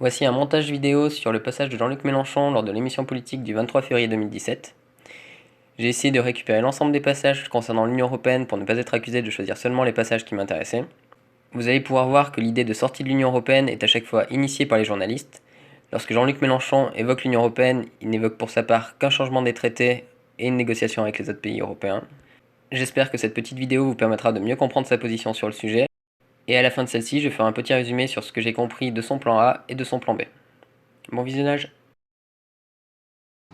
Voici un montage vidéo sur le passage de Jean-Luc Mélenchon lors de l'émission politique du 23 février 2017. J'ai essayé de récupérer l'ensemble des passages concernant l'Union Européenne pour ne pas être accusé de choisir seulement les passages qui m'intéressaient. Vous allez pouvoir voir que l'idée de sortie de l'Union Européenne est à chaque fois initiée par les journalistes. Lorsque Jean-Luc Mélenchon évoque l'Union Européenne, il n'évoque pour sa part qu'un changement des traités et une négociation avec les autres pays européens. J'espère que cette petite vidéo vous permettra de mieux comprendre sa position sur le sujet. Et à la fin de celle-ci, je ferai un petit résumé sur ce que j'ai compris de son plan A et de son plan B. Bon visionnage.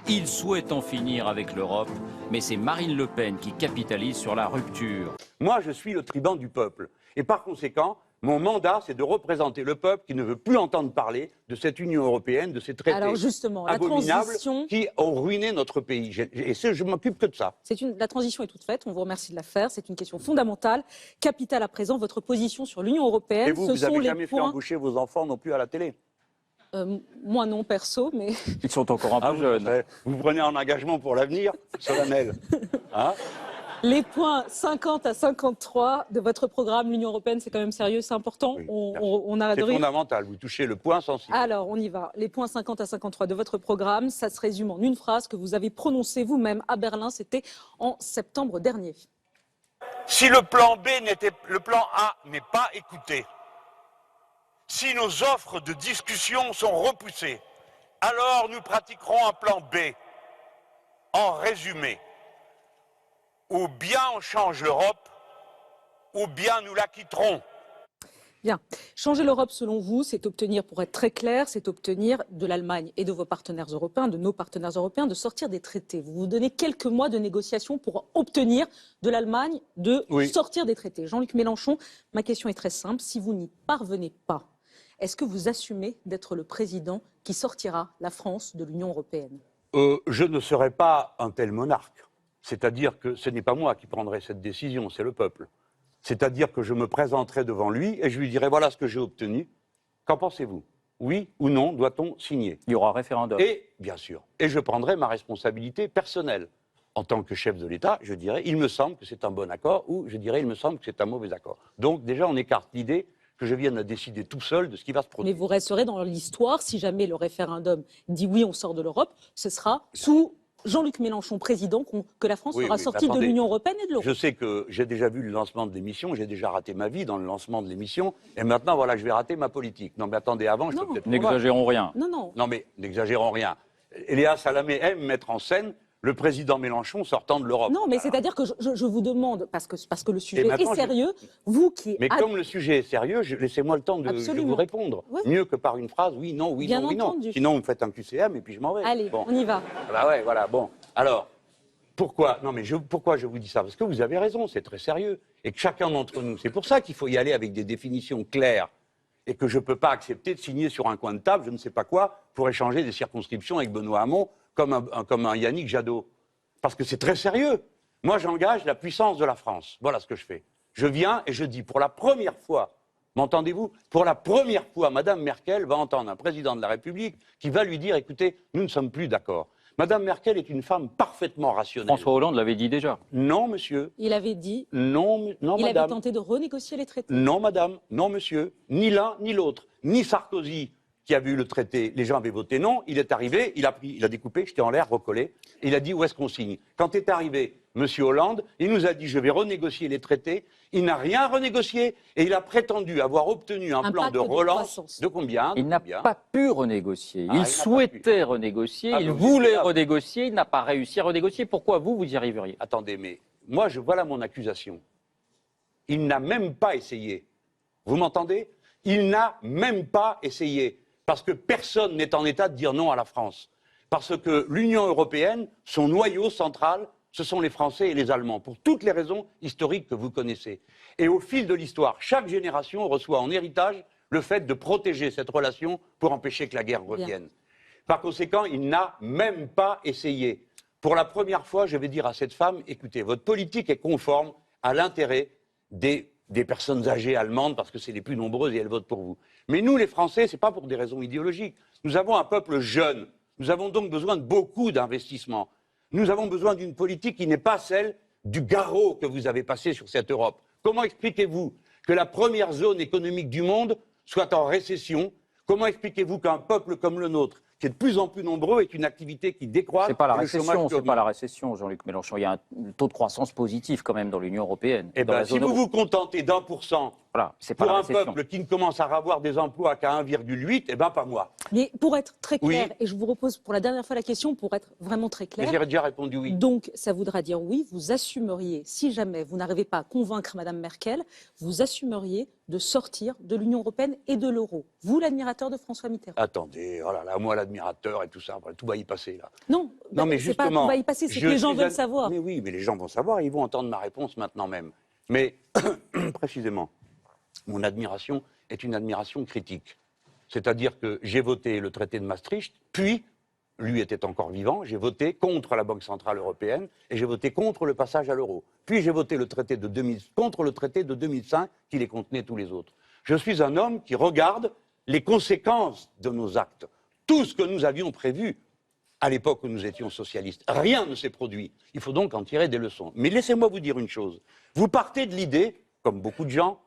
Il souhaite en finir avec l'Europe, mais c'est Marine Le Pen qui capitalise sur la rupture. Moi, je suis le tribun du peuple. Et par conséquent, mon mandat, c'est de représenter le peuple qui ne veut plus entendre parler de cette Union européenne, de ces traités Alors justement, la abominables transition... qui ont ruiné notre pays. Et je m'occupe que de ça. La transition est toute faite, on vous remercie de la faire, c'est une question fondamentale, capitale à présent, votre position sur l'Union européenne. Et vous, vous n'avez jamais fait embaucher vos enfants non plus à la télé? Moi non, perso, mais... Ils sont encore un peu jeunes. Vous prenez un engagement pour l'avenir, solennel. Hein? Les points 50 à 53 de votre programme, l'Union européenne, c'est quand même sérieux, c'est important. Oui, on arrête de c'est rire. fondamental, vous touchez le point sensible. Alors, on y va. Les points 50 à 53 de votre programme, ça se résume en une phrase que vous avez prononcée vous-même à Berlin, c'était en septembre dernier. Si le plan le plan A n'est pas écouté, si nos offres de discussion sont repoussées, alors nous pratiquerons un plan B. En résumé, ou bien on change l'Europe, ou bien nous la quitterons. Bien. Changer l'Europe, selon vous, c'est obtenir, pour être très clair, c'est obtenir de l'Allemagne et de vos partenaires européens, de nos partenaires européens, de sortir des traités. Vous vous donnez quelques mois de négociations pour obtenir de l'Allemagne de sortir des traités. Jean-Luc Mélenchon, ma question est très simple. Si vous n'y parvenez pas, est-ce que vous assumez d'être le président qui sortira la France de l'Union européenne? Je ne serai pas un tel monarque. C'est-à-dire que ce n'est pas moi qui prendrai cette décision, c'est le peuple. C'est-à-dire que je me présenterai devant lui et je lui dirai voilà ce que j'ai obtenu. Qu'en pensez-vous? Oui ou non, doit-on signer? Il y aura un référendum. Et, bien sûr, et je prendrai ma responsabilité personnelle. En tant que chef de l'État, je dirais il me semble que c'est un bon accord ou je dirais il me semble que c'est un mauvais accord. Donc déjà, on écarte l'idée que je vienne à décider tout seul de ce qui va se produire. Mais vous resterez dans l'histoire si jamais le référendum dit oui, on sort de l'Europe, ce sera sous Jean-Luc Mélenchon, président, que la France sera sortie de l'Union européenne et de l'euro. Je sais que j'ai déjà vu le lancement de l'émission, j'ai déjà raté ma vie dans le lancement de l'émission, et maintenant, voilà, je vais rater ma politique. Non, mais attendez, avant, je peux peut-être... N'exagérons rien. Non, mais n'exagérons rien. Léa Salamé aime mettre en scène le président Mélenchon sortant de l'Europe. Non, mais c'est-à-dire que je vous demande, parce que le sujet est sérieux, vous qui... Mais comme le sujet est sérieux, laissez-moi le temps de vous répondre. Oui. Mieux que par une phrase, oui, non, oui, bien non, oui, non. Sinon, vous me faites un QCM et puis je m'en vais. Allez, on y va. Bah ouais, voilà, bon. Alors, pourquoi je vous dis ça? Parce que vous avez raison, c'est très sérieux. Et que chacun d'entre nous, c'est pour ça qu'il faut y aller avec des définitions claires. Et que je ne peux pas accepter de signer sur un coin de table, je ne sais pas quoi, pour échanger des circonscriptions avec Benoît Hamon, comme un Yannick Jadot. Parce que c'est très sérieux. Moi, j'engage la puissance de la France. Voilà ce que je fais. Je viens et je dis, pour la première fois, m'entendez-vous? Pour la première fois, Mme Merkel va entendre un président de la République qui va lui dire, écoutez, nous ne sommes plus d'accord. Mme Merkel est une femme parfaitement rationnelle. François Hollande l'avait dit déjà. Non, monsieur. Il avait dit... Non, il madame. Il avait tenté de renégocier les traités. Non, madame. Non, monsieur. Ni l'un, ni l'autre. Ni Sarkozy, qui a vu le traité, les gens avaient voté non, il est arrivé, il a découpé, jeté en l'air, recollé, et il a dit où est-ce qu'on signe. Quand est arrivé M. Hollande, il nous a dit je vais renégocier les traités, il n'a rien renégocié, et il a prétendu avoir obtenu un plan de relance de combien? Il n'a pas pu renégocier, il souhaitait renégocier, il voulait renégocier, il n'a pas réussi à renégocier. Pourquoi vous y arriveriez? Attendez, mais moi, voilà mon accusation. Il n'a même pas essayé. Vous m'entendez? Il n'a même pas essayé. Parce que personne n'est en état de dire non à la France. Parce que l'Union européenne, son noyau central, ce sont les Français et les Allemands, pour toutes les raisons historiques que vous connaissez. Et au fil de l'histoire, chaque génération reçoit en héritage le fait de protéger cette relation pour empêcher que la guerre revienne. Bien. Par conséquent, il n'a même pas essayé. Pour la première fois, je vais dire à cette femme, écoutez, votre politique est conforme à l'intérêt des personnes âgées allemandes, parce que c'est les plus nombreuses et elles votent pour vous. Mais nous, les Français, ce n'est pas pour des raisons idéologiques. Nous avons un peuple jeune. Nous avons donc besoin de beaucoup d'investissements. Nous avons besoin d'une politique qui n'est pas celle du garrot que vous avez passé sur cette Europe. Comment expliquez-vous que la première zone économique du monde soit en récession, Comment expliquez-vous qu'un peuple comme le nôtre, qui est de plus en plus nombreux, est une activité qui décroît? C'est pas la et le chômage récession, qui c'est pas augmente la récession, Jean-Luc Mélenchon. Il y a un taux de croissance positif quand même dans l'Union européenne. Eh dans bien, la si zone vous euro. vous contentez d'1%, Voilà, c'est pas pour la un récession. peuple qui ne commence à avoir des emplois qu'à 1,8, eh bien, pas moi. Mais pour être très clair, Oui. et je vous repose pour la dernière fois la question, pour être vraiment très Mais clair, j'ai déjà répondu oui. donc ça voudra dire oui, vous assumeriez, si jamais vous n'arrivez pas à convaincre Madame Merkel, vous assumeriez de sortir de l'Union européenne et de l'euro. Vous, l'admirateur de François Mitterrand. Attendez, oh là là, moi l'admirateur et tout ça, tout va y passer là. Non, Non, mais c'est pas justement, tout va y passer, c'est que je les gens suis veulent savoir. Mais oui, mais les gens vont savoir et ils vont entendre ma réponse maintenant même. Mais précisément, mon admiration est une admiration critique. C'est-à-dire que j'ai voté le traité de Maastricht, puis, lui était encore vivant, j'ai voté contre la Banque Centrale Européenne et j'ai voté contre le passage à l'euro. Puis j'ai voté contre le traité de 2005 qui les contenait tous les autres. Je suis un homme qui regarde les conséquences de nos actes. Tout ce que nous avions prévu à l'époque où nous étions socialistes, rien ne s'est produit. Il faut donc en tirer des leçons. Mais laissez-moi vous dire une chose. Vous partez de l'idée, comme beaucoup de gens,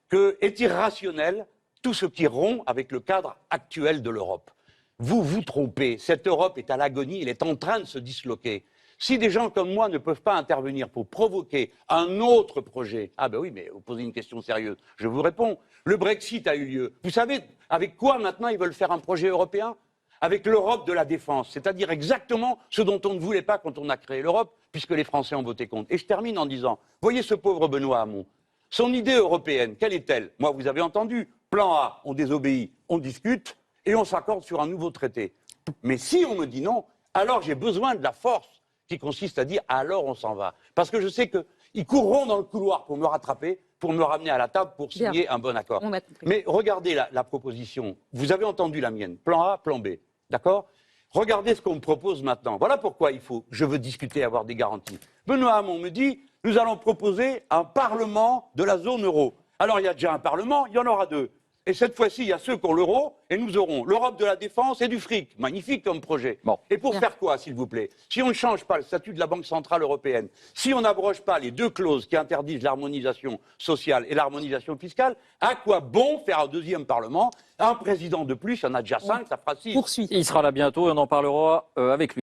que est irrationnel tout ce qui rompt avec le cadre actuel de l'Europe. Vous vous trompez. Cette Europe est à l'agonie, elle est en train de se disloquer. Si des gens comme moi ne peuvent pas intervenir pour provoquer un autre projet, ah ben oui, mais vous posez une question sérieuse, je vous réponds. Le Brexit a eu lieu. Vous savez avec quoi maintenant ils veulent faire un projet européen? Avec l'Europe de la défense, c'est-à-dire exactement ce dont on ne voulait pas quand on a créé l'Europe, puisque les Français ont voté contre. Et je termine en disant, voyez ce pauvre Benoît Hamon, son idée européenne, quelle est-elle? Moi, vous avez entendu, plan A, on désobéit, on discute, et on s'accorde sur un nouveau traité. Mais si on me dit non, alors j'ai besoin de la force qui consiste à dire alors on s'en va. Parce que je sais qu'ils courront dans le couloir pour me rattraper, pour me ramener à la table, pour signer un bon accord. On a compris. Mais regardez la proposition. Vous avez entendu la mienne. Plan A, plan B. D'accord? Regardez ce qu'on me propose maintenant. Voilà pourquoi je veux discuter et avoir des garanties. Benoît Hamon me dit, nous allons proposer un parlement de la zone euro. Alors il y a déjà un parlement, il y en aura deux. Et cette fois-ci, il y a ceux qui ont l'euro, et nous aurons l'Europe de la défense et du fric. Magnifique comme projet. Bon. Et pour Bien. faire quoi, s'il vous plaît? Si on ne change pas le statut de la Banque Centrale Européenne, si on n'abroge pas les deux clauses qui interdisent l'harmonisation sociale et l'harmonisation fiscale, à quoi bon faire un deuxième Parlement? Un président de plus, il y en a déjà 5, ça fera 6. Poursuite. Il sera là bientôt et on en parlera avec lui.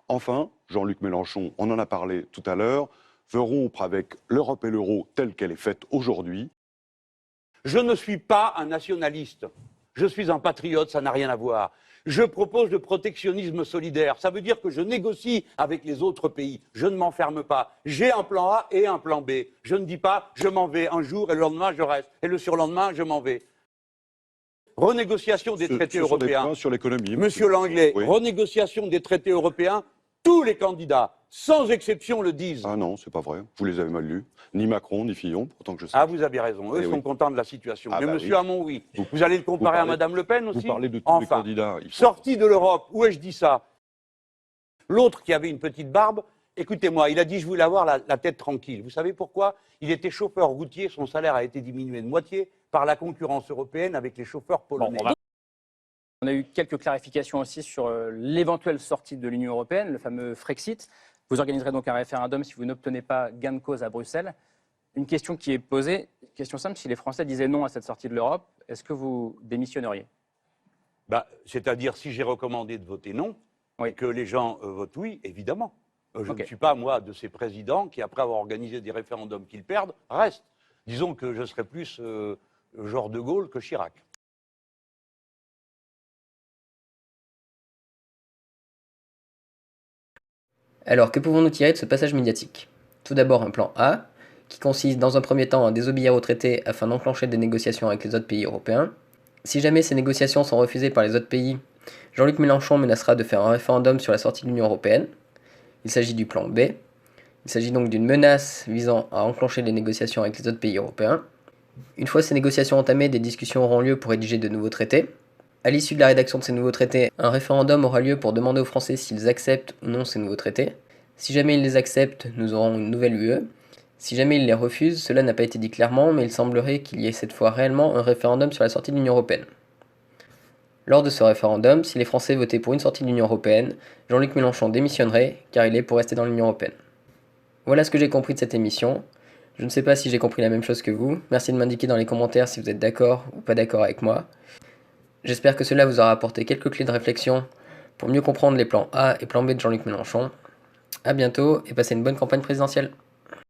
Enfin, Jean-Luc Mélenchon, on en a parlé tout à l'heure, veut rompre avec l'Europe et l'euro telle qu'elle est faite aujourd'hui. Je ne suis pas un nationaliste. Je suis un patriote, ça n'a rien à voir. Je propose le protectionnisme solidaire. Ça veut dire que je négocie avec les autres pays. Je ne m'enferme pas. J'ai un plan A et un plan B. Je ne dis pas je m'en vais un jour et le lendemain je reste. Et le surlendemain je m'en vais. Renégociation des traités Ce sont des européens. points sur l'économie. Monsieur Langlais, Oui. renégociation des traités européens. Tous les candidats, sans exception, le disent. Ah non, c'est pas vrai. Vous les avez mal lus. Ni Macron, ni Fillon, pourtant que je sais. Ah, vous avez raison. Eux Eh sont oui. contents de la situation. Ah Mais bah monsieur oui. Hamon, oui. Vous allez le comparer à parlez- Madame Le Pen aussi? Vous parlez de tous les Enfin, candidats. Il faut- sorti de l'Europe, où ai-je dit ça? L'autre qui avait une petite barbe, écoutez-moi, il a dit je voulais avoir la tête tranquille. Vous savez pourquoi? Il était chauffeur routier, son salaire a été diminué de moitié par la concurrence européenne avec les chauffeurs polonais. On a eu quelques clarifications aussi sur l'éventuelle sortie de l'Union européenne, le fameux Frexit. Vous organiserez donc un référendum si vous n'obtenez pas gain de cause à Bruxelles. Une question qui est posée, question simple, si les Français disaient non à cette sortie de l'Europe, est-ce que vous démissionneriez? Bah, c'est-à-dire, si j'ai recommandé de voter non, Oui. et que les gens votent oui, évidemment. Je Ok. ne suis pas, moi, de ces présidents qui, après avoir organisé des référendums qu'ils perdent, restent. Disons que je serais plus genre de Gaulle que Chirac. Alors, que pouvons-nous tirer de ce passage médiatique? Tout d'abord un plan A, qui consiste dans un premier temps à désobéir au traité afin d'enclencher des négociations avec les autres pays européens. Si jamais ces négociations sont refusées par les autres pays, Jean-Luc Mélenchon menacera de faire un référendum sur la sortie de l'Union européenne. Il s'agit du plan B. Il s'agit donc d'une menace visant à enclencher les négociations avec les autres pays européens. Une fois ces négociations entamées, des discussions auront lieu pour rédiger de nouveaux traités. À l'issue de la rédaction de ces nouveaux traités, un référendum aura lieu pour demander aux Français s'ils acceptent ou non ces nouveaux traités. Si jamais ils les acceptent, nous aurons une nouvelle UE. Si jamais ils les refusent, cela n'a pas été dit clairement, mais il semblerait qu'il y ait cette fois réellement un référendum sur la sortie de l'Union européenne. Lors de ce référendum, si les Français votaient pour une sortie de l'Union européenne, Jean-Luc Mélenchon démissionnerait, car il est pour rester dans l'Union européenne. Voilà ce que j'ai compris de cette émission. Je ne sais pas si j'ai compris la même chose que vous. Merci de m'indiquer dans les commentaires si vous êtes d'accord ou pas d'accord avec moi. J'espère que cela vous aura apporté quelques clés de réflexion pour mieux comprendre les plans A et plan B de Jean-Luc Mélenchon. A bientôt et passez une bonne campagne présidentielle.